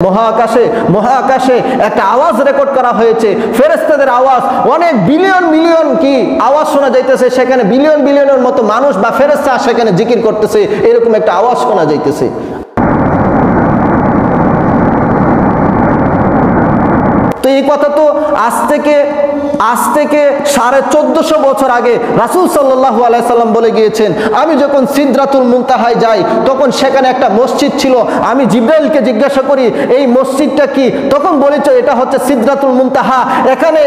মহাকাশে মহাকাশে একটা আওয়াজ রেকর্ড করা হয়েছে, ফেরেশতাদের আওয়াজ, অনেক বিলিয়ন মিলিয়ন কি আওয়াজ শোনা যাইতেছে, সেখানে বিলিয়ন বিলিয়নের মতো মানুষ বা ফেরেশতা সেখানে জিকির করতেছে, এরকম একটা আওয়াজ শোনা যাইতেছে। তো এই কথা তো আজ থেকে 1450 বছর আগে রাসূল সাল্লাল্লাহু আলাইহি সাল্লাম বলে গিয়েছেন। আমি যখন সিদরাতুল মুনতাহায় যাই তখন সেখানে একটা মসজিদ ছিল, আমি জিবরাইলকে জিজ্ঞাসা করি এই মসজিদটা কি, তখন বলেছে এটা হচ্ছে সিদরাতুল মুনতাহা। এখানে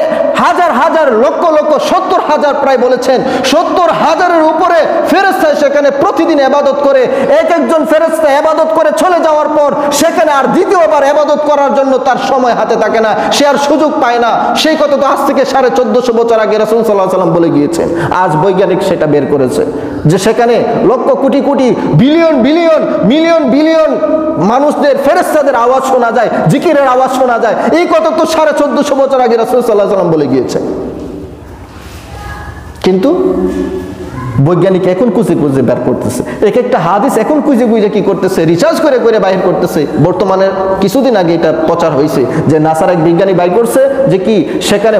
হাজার হাজার লক্ষ লক্ষ 70,000 প্রায় বলেছেন 70,000-এর উপরে ফেরেশতা সেখানে প্রতিদিন ইবাদত করে। এক একজন ফেরেশতা ইবাদত করে চলে যাওয়ার পর সেখানে আর দ্বিতীয়বার ইবাদত করার জন্য তার সময় হাতে থাকে না, সে আর সুযোগ পায় না। সেই কথা তো আজ থেকে 1450 বছর আগে রাসূল সাল্লাল্লাহু আলাইহি সাল্লাম বলে গিয়েছেন। আজ বৈজ্ঞানিক সেটা বের করেছে যে সেখানে lakh crore crore billion billion million billion মানুষদের ফেরেশতাদের আওয়াজ শোনা যায়, জিকিরের আওয়াজ শোনা যায়। এই কথা তো 1450 বছর আগে রাসূল সাল্লাল্লাহু আলাইহি সাল্লাম বলে গিয়েছেন। কিন্তু বৈজ্ঞানিক এখন খুঁজে খুঁজে বের করতেছে, এক একটা হাদিস এখন খুঁজে খুঁজে কি করতেছে, রিসার্চ করে করে বাইর করতেছে। বর্তমানে কিছুদিন আগে এটা প্রচার হয়েছে যে নাসার এক বিজ্ঞানী বাইর করছে যে কি সেখানে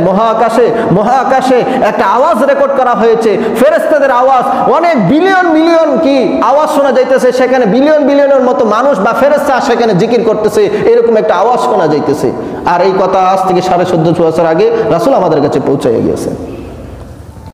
মহাকাশে একটা আওয়াজ রেকর্ড করা হয়েছে, ফেরেশতাদের আওয়াজ, অনেক বিলিয়ন মিলিয়ন কি আওয়াজ শোনা যাইতেছে, সেখানে বিলিয়ন বিলিয়নের মতো মানুষ বা ফেরেশতা সেখানে জিকির করতেছে, এরকম একটা আওয়াজ শোনা যাইতেছে। আর এই কথা আজ থেকে 1450 বছর আগে রাসূল আমাদের কাছে পৌঁছায় গিয়েছে।